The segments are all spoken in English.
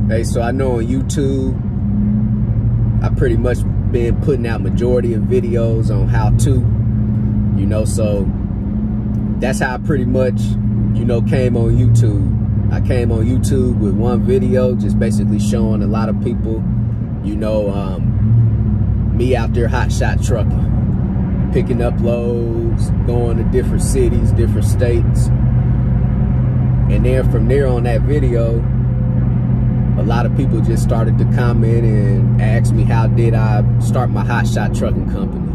Hey, so I know on YouTube, I pretty much been putting out majority of videos on how to, you know, so that's how I pretty much, you know, came on YouTube. I came on YouTube with one video, just basically showing a lot of people, you know, me out there hotshot trucking, picking up loads, going to different cities, different states. And then from there on that video, a lot of people just started to comment and ask me how did I start my hotshot trucking company.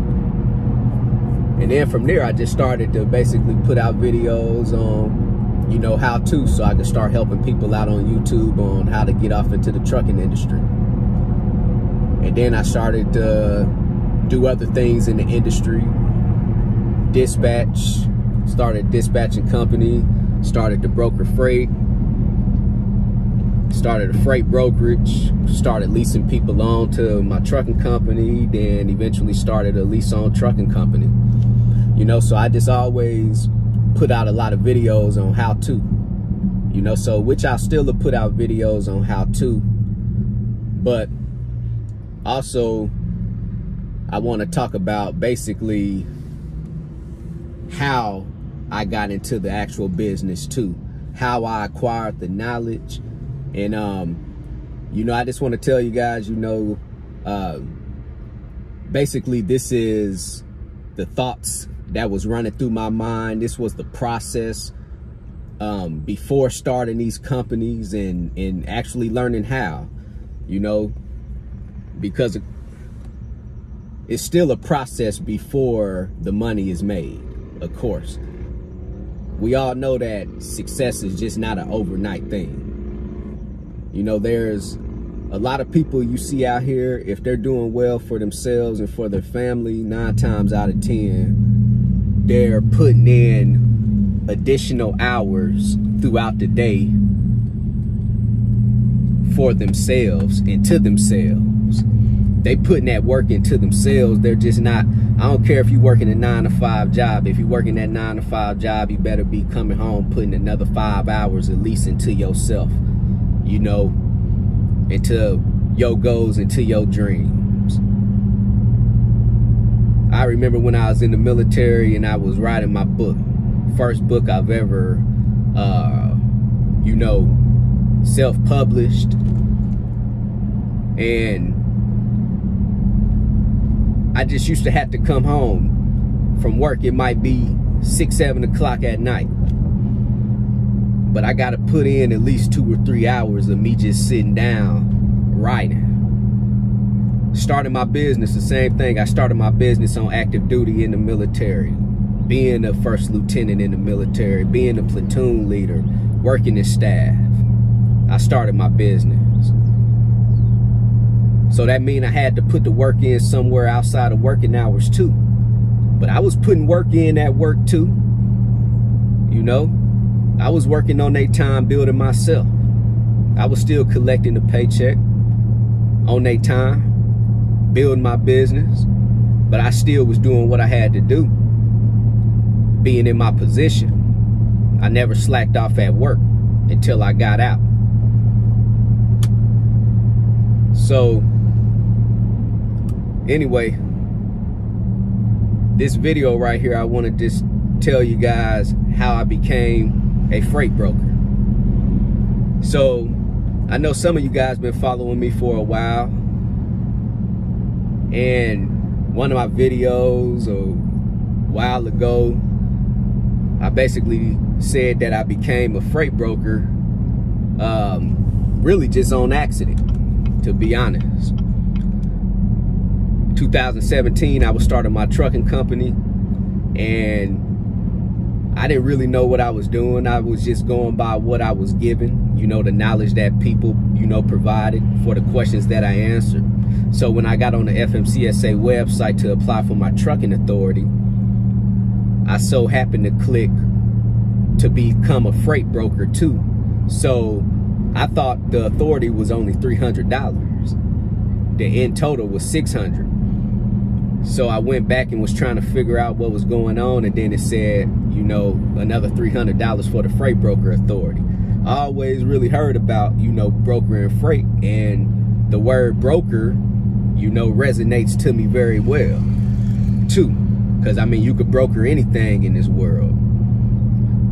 And then from there, I just started to basically put out videos on, you know, how to, so I could start helping people out on YouTube on how to get off into the trucking industry. And then I started to do other things in the industry, dispatch, started a dispatching company, started to broker freight, started a freight brokerage, started leasing people on to my trucking company, then eventually started a lease on trucking company. You know, so I just always put out a lot of videos on how to, you know, so which I still have put out videos on how to, but also I want to talk about basically how I got into the actual business too, how I acquired the knowledge. And, you know, I just want to tell you guys, you know, basically this is the thoughts that was running through my mind. This was the process before starting these companies and actually learning how, you know, because it's still a process before the money is made, of course. We all know that success is just not an overnight thing. You know, there's a lot of people you see out here, if they're doing well for themselves and for their family, 9 times out of 10, they're putting in additional hours throughout the day for themselves and to themselves. They putting that work into themselves. They're just not, I don't care if you're working a 9-to-5 job. If you're working that 9-to-5 job, you better be coming home, putting another 5 hours at least into yourself, you know, into your goals, into your dreams. I remember when I was in the military and I was writing my book, first book I've ever, you know, self-published. And I just used to have to come home from work. It might be 6, 7 o'clock at night, but I got to put in at least 2 or 3 hours of me just sitting down writing. Starting my business, the same thing. I started my business on active duty in the military, being a first lieutenant in the military, being a platoon leader, working as staff. I started my business. So that means I had to put the work in somewhere outside of working hours too. But I was putting work in at work too. You know, I was working on their time, building myself. I was still collecting the paycheck on their time, building my business. But I still was doing what I had to do, being in my position. I never slacked off at work until I got out. So anyway, this video right here, I want to just tell you guys how I became a freight broker. So I know some of you guys been following me for a while, and one of my videos a while ago, I basically said that I became a freight broker really just on accident, to be honest. 2017, I was starting my trucking company, and I didn't really know what I was doing. I was just going by what I was given, you know, the knowledge that people, you know, provided for the questions that I answered. So when I got on the FMCSA website to apply for my trucking authority, I so happened to click to become a freight broker too. So I thought the authority was only $300. The end total was $600. So I went back and was trying to figure out what was going on, and then it said, you know, another $300 for the freight broker authority. I always really heard about, you know, brokering freight, and the word broker, you know, resonates to me very well too, because I mean, you could broker anything in this world.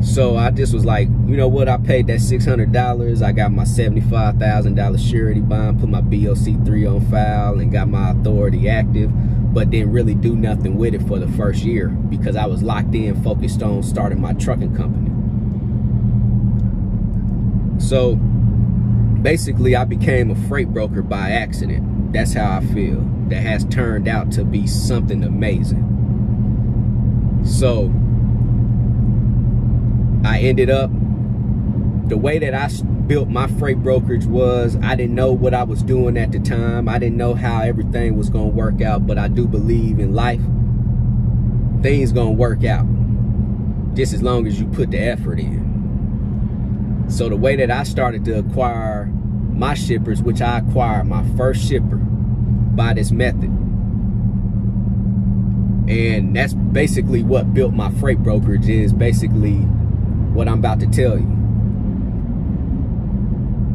So I just was like, you know what, I paid that $600. I got my $75,000 surety bond, put my BOC3 on file, and got my authority active, but didn't really do nothing with it for the first year because I was locked in, focused on starting my trucking company. So basically, I became a freight broker by accident. That's how I feel. That has turned out to be something amazing. So I ended up, the way that I built my freight brokerage was, I didn't know what I was doing at the time. I didn't know how everything was going to work out, but I do believe in life, things going to work out just as long as you put the effort in. So the way that I started to acquire my shippers, which I acquired my first shipper by this method. And that's basically what built my freight brokerage, is basically what I'm about to tell you.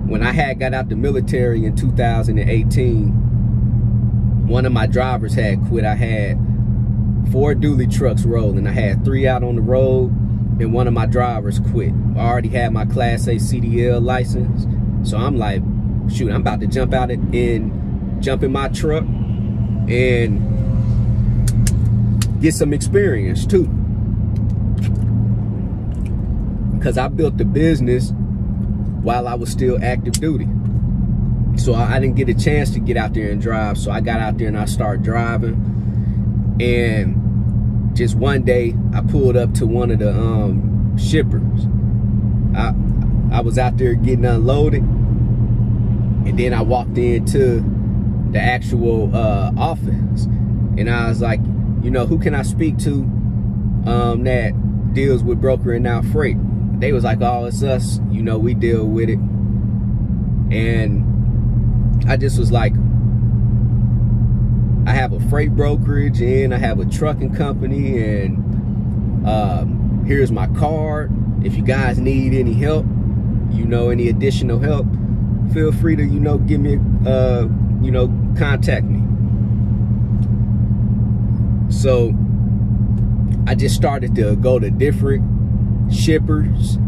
When I had got out the military in 2018, one of my drivers had quit. I had 4 dually trucks rolling. I had 3 out on the road, and one of my drivers quit. I already had my Class A CDL license. So I'm like, shoot, I'm about to jump out and jump in my truck and get some experience too. Because I built the business while I was still active duty. So I didn't get a chance to get out there and drive. So I got out there and I started driving. And just one day I pulled up to one of the shippers. I was out there getting unloaded. And then I walked into the actual office. And I was like, you know, who can I speak to that deals with brokering out freight? They was like, oh, it's us, you know, we deal with it. And I just was like, I have a freight brokerage and I have a trucking company, and here's my card. If you guys need any help, you know, any additional help, feel free to, you know, give me, you know, contact me. So I just started to go to different shippers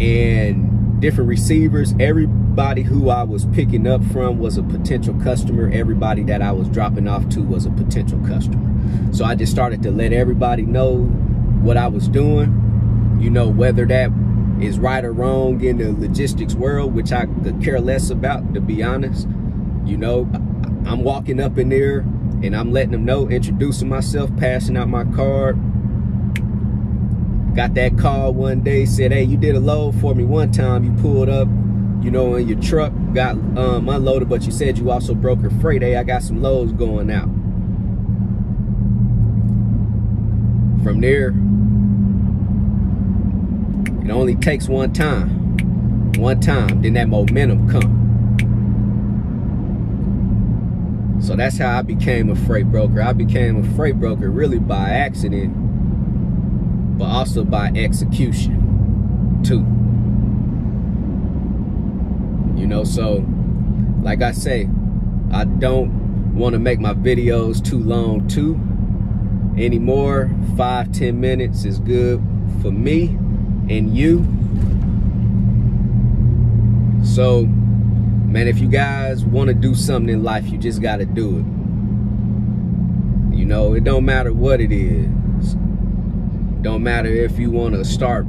and different receivers. Everybody who I was picking up from was a potential customer. Everybody that I was dropping off to was a potential customer. So I just started to let everybody know what I was doing, you know, whether that is right or wrong in the logistics world, which I could care less about, to be honest. You know, I'm walking up in there and I'm letting them know, introducing myself, passing out my card. Got that call one day, said, hey, you did a load for me one time. You pulled up, you know, in your truck, got unloaded, but you said you also broker freight. Hey, I got some loads going out. From there, it only takes one time, then that momentum comes. So that's how I became a freight broker. I became a freight broker really by accident, but also by execution too. You know, so like I say, I don't want to make my videos too long too anymore. 5-10 minutes is good for me and you. So man, if you guys want to do something in life, you just got to do it. You know, it don't matter what it is. Don't matter if you want to start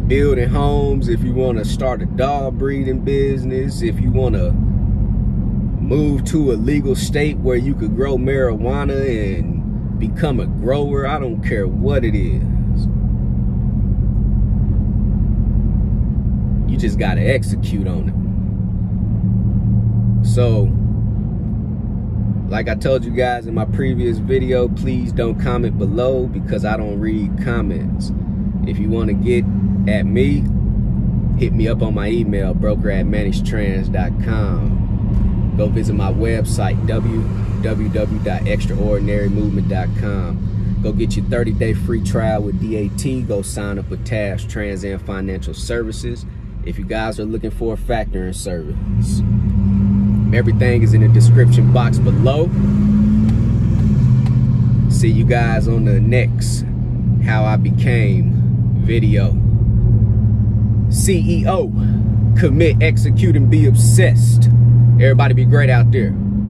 building homes, if you want to start a dog breeding business, if you want to move to a legal state where you could grow marijuana and become a grower. I don't care what it is. You just got to execute on it. So, like I told you guys in my previous video, please don't comment below because I don't read comments. If you want to get at me, hit me up on my email, broker@managedtrans.com. Go visit my website, www.extraordinarymovement.com. Go get your 30-day free trial with DAT. Go sign up with TAFS, Trans and Financial Services. if you guys are looking for a factoring service. Everything is in the description box below. See you guys on the next How I Became video. CEO, commit, execute, and be obsessed. Everybody be great out there.